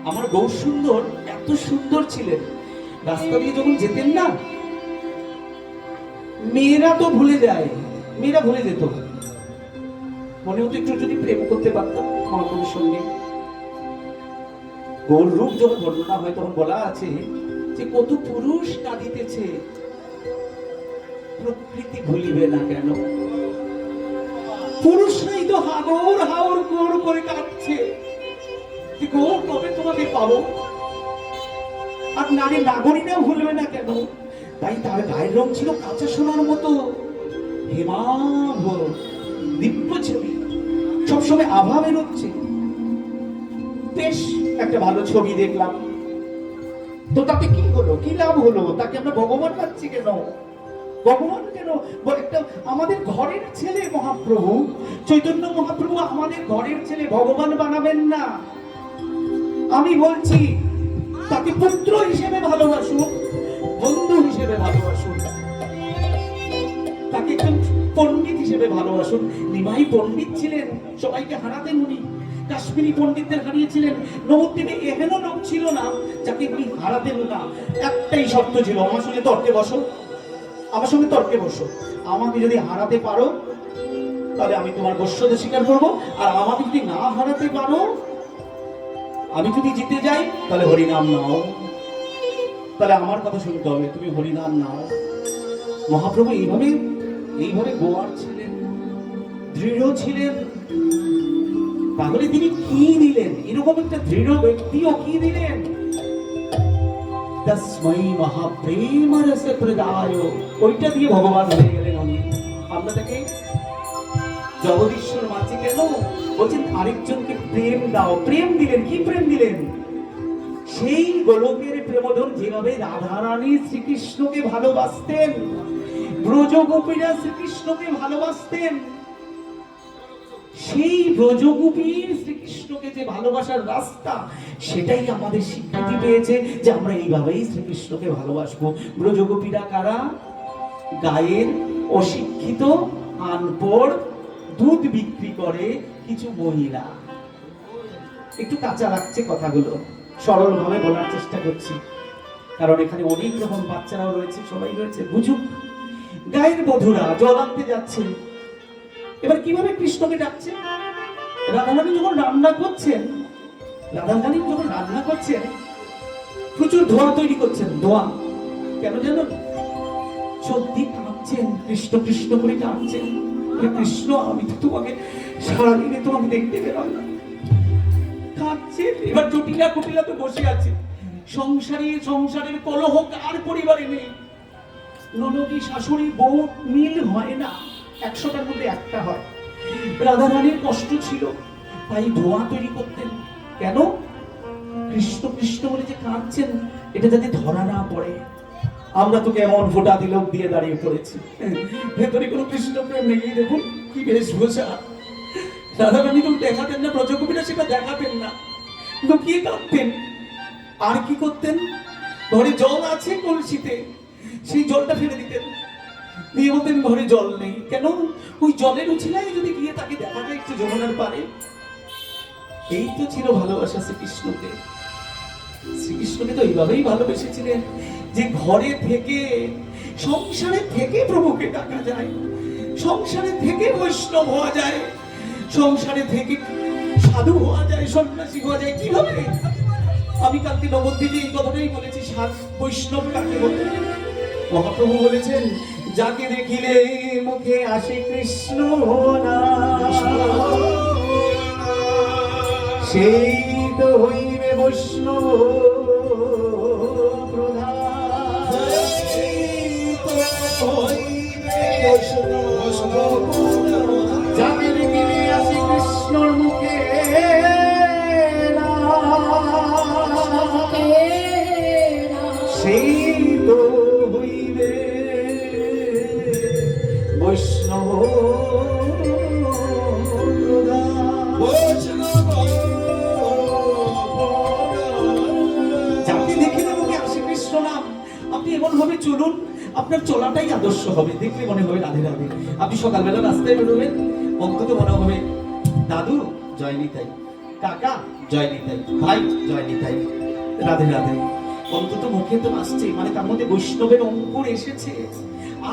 আমার গৌর সুন্দর এত সুন্দর ছিলেন, রাস্তা দিয়ে যখন যেতেন না, মেয়েরা তো ভুলে যায়, মেয়েরা ভুলে যেত, মনে হতো একটু যদি প্রেম করতে পারতাম মহাপ্রভুর সঙ্গে। গৌর রূপ যখন বর্ণনা হয় তখন বলা আছে যে কত পুরুষ কাঁদিতেছে, প্রকৃতি ভুলিবে না কেন? পুরুষরাই তো হাগর হাওর গোর করে কাঁদছে যে গৌর কবে তোমাকে পাবো। আর নারী নাগরীরা ভুলবে না কেন? তাই তার গায়ের রং ছিল কাঁচা সোনার মতো হেমাভ দিব্য ছবি, সবসময় আভা বেরোচ্ছে। বেশ একটা ভালো ছবি দেখলাম, তো তাতে কি হলো, কি লাভ হলো? তাকে আমরা ভগবান পাচ্ছি কেন? ভগবান কেন? একটা আমাদের ঘরের ছেলে মহাপ্রভু চৈতন্য মহাপ্রভু আমাদের ঘরের ছেলে, ভগবান বানাবেন না। আমি বলছি তাকে পুত্র হিসেবে ভালোবাসুন, বন্ধু হিসেবে ভালোবাসুন, তাকে একজন পণ্ডিত হিসেবে ভালোবাসুন। নিমাই পণ্ডিত ছিলেন, সবাইকে হারাতেন উনি, কাশ্মীরি পণ্ডিতদের হারিয়েছিলেন। নবদ্বীপে এহেন লোক ছিল না যাকে উনি হারাতেন না। একটাই শর্ত ছিল, আমার সঙ্গে তর্কে বসো, আমার সঙ্গে তর্কে বসো, আমাকে যদি হারাতে পারো তাহলে আমি তোমার বশ্যতা স্বীকার করবো, আর আমাকে যদি না হারাতে পারো, আমি যদি জিতে যাই তাহলে হরিনাম নাও, তাহলে আমার কথা শুনতে হবে, তুমি হরিনাম নাও। মহাপ্রভু এইভাবে এইভাবে গোয়ার ছিলেন, দৃঢ় ছিলেন। তাহলে তিনি কি দিলেন? এরকম একটা দৃঢ় ব্যক্তিও কি দিলেন? তস্মৈ মহাপ্রেম রস প্রদায়, ওইটা দিয়ে ভগবান হয়ে গেলেন উনি। আমরা তাকে জগদীশ্বর মাঝে কেন বলছেন আরেকজনকে প্রেম দাও? প্রেম দিলেন, কি প্রেম দিলেন? সেই গোলকের প্রেমধন যেভাবে রাধারানী শ্রীকৃষ্ণকে ভালোবাসতেন, ব্রজগোপীরা শ্রীকৃষ্ণকে ভালোবাসতেন, সেই ব্রজগোপীর শ্রীকৃষ্ণকে যে ভালোবাসার রাস্তা, সেটাই আমাদের স্বীকৃতি পেয়েছে যে আমরা এইভাবেই শ্রীকৃষ্ণকে ভালোবাসবো। ব্রজগোপীরা কারা? গায়ের অশিক্ষিত আনপড় দুধ বিক্রি করে কিছু মহিলা। একটু কাঁচা লাগছে কথাগুলো, সরল ভাবে বলার চেষ্টা করছি, কারণ এখানে অনেক রকম বাচ্চারাও রয়েছে, সবাই রয়েছে, বুঝুক। গায়ের বধূরা জল আনতে যাচ্ছে, এবার কিভাবে কৃষ্ণকে ডাকছে? রাধারানী যখন রান্না করছেন, রাধারানী যখন রান্না করছেন, প্রচুর ধোঁয়া তৈরি করছেন। ধোঁয়া কেন জানো? সত্যি কাঁদছেন, কৃষ্ণ কৃষ্ণ করে কাঁদছেন। কৃষ্ণ, আমি তো তোমাকে সারাদিনে তোমাকে দেখতে পেলাম না, কাঁদছেন। এবার জটিলা কুটিলা তো বসে আছে, সংসারের কলহ কার পরিবারে নেই? ননদী শাশুড়ি বউ মিল হয় না, 100টার মধ্যে একটা হয়। রাধারানীর কষ্ট ছিল, তাই ধোঁয়া তৈরি করতেন। কেন? কৃষ্ণ কৃষ্ণ বলে যে কাঁদছেন, এটা যাতে ধরা না পড়ে। আমরা তো কেমন ফোঁটা তিলক দিয়ে দাঁড়িয়ে পড়েছি, ভেতরে কোনো কৃষ্ণ প্রেম নেই। দেখুন কি বেশভূষা। রাধারানী তো দেখাতেন না, ব্রজগোপীরা সেটা দেখাতেন না, লুকিয়ে কাঁদতেন। আর কি করতেন? ঘরে জল আছে কলসিতে, সেই জলটা ফেলে দিতেন, দিয়ে বলতেন ঘরে জল নেই। কেন? ওই জলের উছিলায় যদি গিয়ে তাকে দেখা যায় একটু যমুনার পারে। এই তো ছিল ভালোবাসা শ্রীকৃষ্ণকে। শ্রীকৃষ্ণকে তো এইভাবেই ভালোবেসেছিলেন যে ঘরে থেকে, সংসারে থেকে প্রভুকে ডাকা যায়, সংসারে থেকে বৈষ্ণব হওয়া যায়, সংসারে থেকে সাধু হওয়া যায়, সন্ন্যাসী হওয়া যায়। কিভাবে? আমি কালকে নবদ্বীপে এই কথাটাই বলেছি, বৈষ্ণব কাকে বলে। মহাপ্রভু বলেছেন, যাকে দেখিলে মুখে আসে কৃষ্ণ নাম, সেই তো হইবে বৈষ্ণব প্রধান। যাকে দেখিলে আসে কৃষ্ণর মুখে সেই তো হইবে বৈষ্ণব প্রধান। যাকে দেখিলে মুখে আসে কৃষ্ণ নাম, আপনি এমন ভাবে চলুন, আপনার চলাটাই আদর্শ হবে। দেখলে মনে হবে রাধে রাধে। আপনি সকালবেলা রাস্তায় বেরোবেন, অন্তত মনে হবে দাদু জয় নিতাই, কাকা জয় নিতাই ভাই, জয় নিতাই, রাধে রাধে। অন্তত মুখে তো আসছে, মানে তার মধ্যে বৈষ্ণবের অঙ্কুর এসেছে।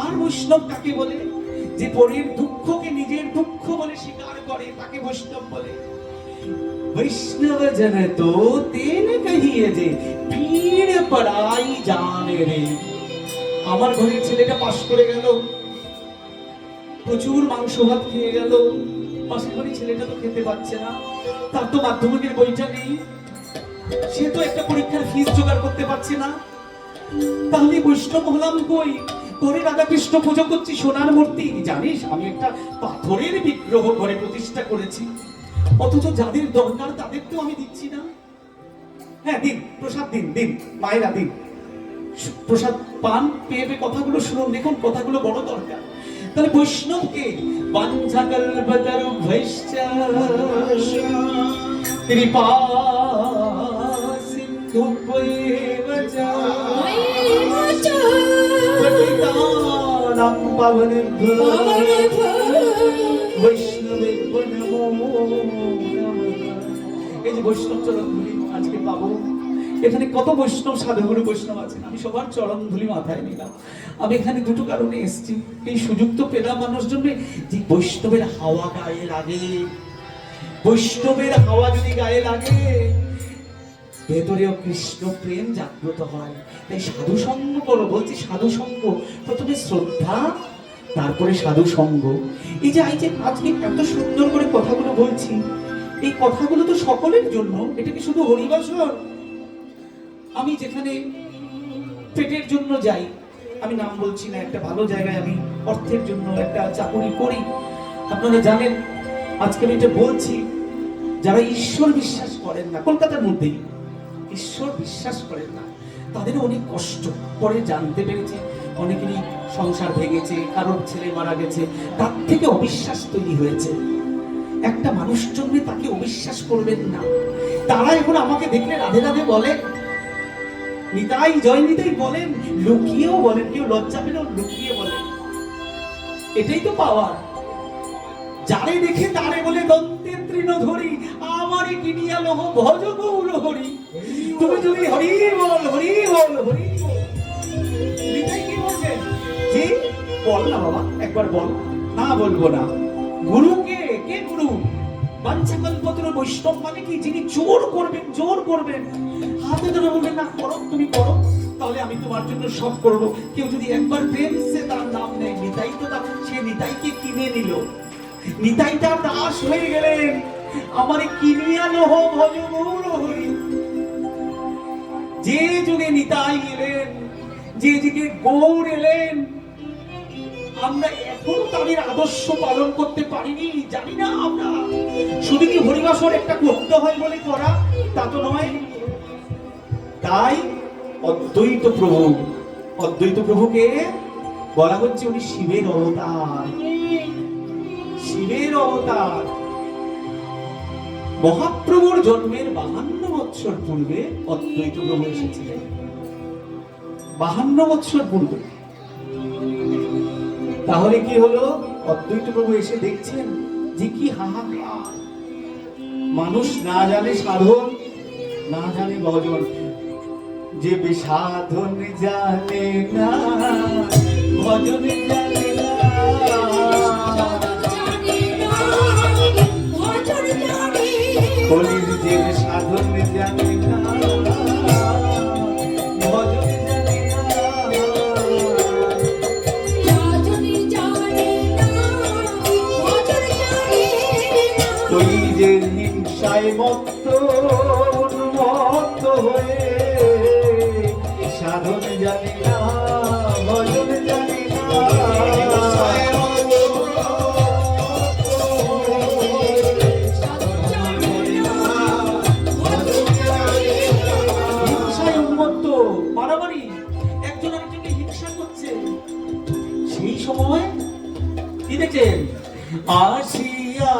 আর বৈষ্ণব কাকে বলে? যে পরের দুঃখকে নিজের দুঃখ বলে স্বীকার করে, তাকে বৈষ্ণব বলে। বৈষ্ণব জন তো তেন কহিয়ে যে পীড় পড়াই জানে রে। আমার ঘরের ছেলেটা পাশ করে গেল, প্রচুর মাংস ভাত খেয়ে গেল, পাশের বাড়ির ছেলেটা তো খেতে পাচ্ছে না, তার তো মাধ্যমিকের বইটা নেই, সে তো একটা পরীক্ষার ফিস জোগাড় করতে পারছে না, তাহলে বৈষ্ণব হলাম কই? করে রাধা কৃষ্ণ পুজো করছি সোনার মূর্তি। জানিস আমি একটা পাথরের বিগ্রহ ঘরে প্রতিষ্ঠা করেছি, অথচ যাদের দরকার তাদের তো আমি দিচ্ছি না। হ্যাঁ দিন, প্রসাদ দিন, দিন মায়েরা দিন, প্রসাদ পান পেয়ে পেয়ে কথাগুলো শুনুন, দেখুন কথাগুলো বড় দরকার। তাহলে বৈষ্ণবকে বাঞ্ছা কল্পতরু ভৈশ্চা কৃপা সিন্ধু বৈবচা পতিতানাং পাবনেভ্যো বৈষ্ণবেভ্যো নমো নমঃ। এই যে বৈষ্ণব চরণ ধুলি আজকে পাবো, এখানে কত বৈষ্ণব সাধুগুরু বৈষ্ণব আছেন, আমি সবার চরণ ধুলি মাথায় নিলাম। আমি এখানে দুটো কারণে এসেছি, এই সুযোগ তো পেলাম মানুষ জন্য, যে বৈষ্ণবের হাওয়া গায়ে লাগে, বৈষ্ণবের হাওয়া যদি গায়ে লাগে ভেতরেও কৃষ্ণ প্রেম জাগ্রত হয়। তাই সাধু সঙ্গ করো, বলছি সাধু সঙ্গ, প্রথমে শ্রদ্ধা তারপরে সাধু সঙ্গ। এই যে আজকে এত সুন্দর করে কথাগুলো বলছি, এই কথাগুলো তো সকলের জন্য, এটা কি শুধু হরিবাসর? আমি যেখানে পেটের জন্য যাই, আমি নাম বলছি না, একটা ভালো জায়গায় আমি অর্থের জন্য একটা চাকরি করি, আপনারা জানেন, আজকে আমি এটা বলছি, যারা ঈশ্বর বিশ্বাস করেন না, কলকাতার মধ্যেই ঈশ্বর বিশ্বাস করেন না, তাদের অনেক কষ্ট। পরে জানতে পেরেছি অনেকেরই সংসার ভেঙেছে, কারোর ছেলে মারা গেছে, তার থেকে অবিশ্বাস তৈরি হয়েছে। একটা মানুষ জন্য তাকে অবিশ্বাস করবেন না। তারা এখন আমাকে দেখলে রাধে রাধে বলে, নিতাই জয় নিতাই বলেন, লুকিয়েও বলেন, কেউ লজ্জা পেলেও লুকিয়ে বলেন। এটাই তো পাওয়ার। যারে দেখে তারে বলে দন্তের তৃণ ধরি, আমারে কিনিয়া লহ ভজ গৌর হরি। তুমি যদি হরি বল, হরি বল, হরি বল। নিতাই কি বলছেন? জি বল না বাবা, একবার বল। না বলবো না। গুরু কে? কে গুরু? বাঞ্ছাকল্পতরু বৈষ্ণব মানে কি? যিনি জোর করবেন, জোর করবেন, হাতে ধরে বলবেন না করো, তুমি করো, তাহলে আমি তোমার জন্য সব করব। কেউ যদি একবার প্রেমসে তার নাম নেয়, নিতাই তো সে নিতাইকে কিনে নিল, নিতাই তার দাস হয়ে গেলেন। আমারে কিনিয়া লহ ভজ গৌর হরি। যে যুগে নিতাই এলেন, যে যুগে গৌর এলেন, আমরা এখনো তাদের আদর্শ পালন করতে পারিনি, জানি না। আমরা শুধু কি হরিবাসর একটা করতে হয় বলে করা, তা তো নয়। তাই অদ্বৈত প্রভু, অদ্বৈত প্রভুকে বলা হচ্ছে উনি শিবের অবতার, শিবের অবতার। মহাপ্রভুর জন্মের 52 বৎসর পূর্বে অদ্বৈত প্রভু এসেছিলেন, 52 বৎসর পূর্বে। তাহলে কি হলো? অদ্বৈত প্রভু এসে দেখছেন যে কি হাহাকার, মানুষ না জানে সাধন, না জানে ভজন, যে বিসাধন জানে না, ভজন জানে না, বলির যে সাধন জানে না, ভজন জানে না, তুই যে হিংসায় মত্ত উন্মত্ত হয়ে সাধন জানে না, ভজন জানে না, হিংসায় উন্মত্ত, মারামারি, একজন আরেকজনকে হিংসা করছে। সেই সময় কি দেখছেন? আসিয়া